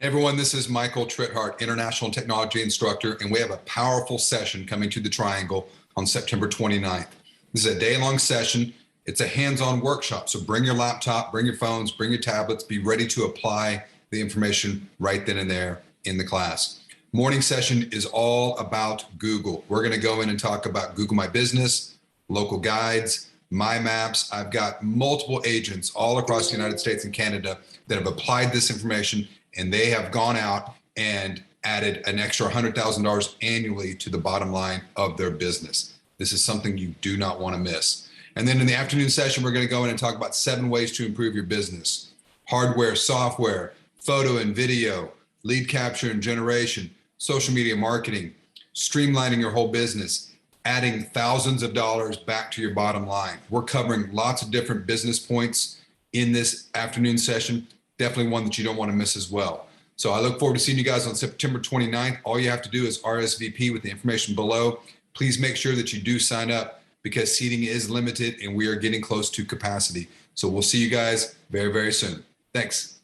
Everyone, this is Michael Trithart, International Technology Instructor, and we have a powerful session coming to the Triangle on September 29th. This is a day-long session. It's a hands-on workshop, so bring your laptop, bring your phones, bring your tablets, be ready to apply the information right then and there in the class. Morning session is all about Google. We're going to go in and talk about Google My Business, local guides, MyMaps. I've got multiple agents all across the United States and Canada that have applied this information, and they have gone out and added an extra $100,000 annually to the bottom line of their business. This is something you do not want to miss. And then in the afternoon session, we're going to go in and talk about 7 ways to improve your business: hardware, software, photo and video, lead capture and generation, social media marketing, streamlining your whole business, adding thousands of dollars back to your bottom line. We're covering lots of different business points in this afternoon session. Definitely one that you don't want to miss as well. So I look forward to seeing you guys on September 29th. All you have to do is RSVP with the information below. Please make sure that you do sign up because seating is limited and we are getting close to capacity. So we'll see you guys very, very soon. Thanks.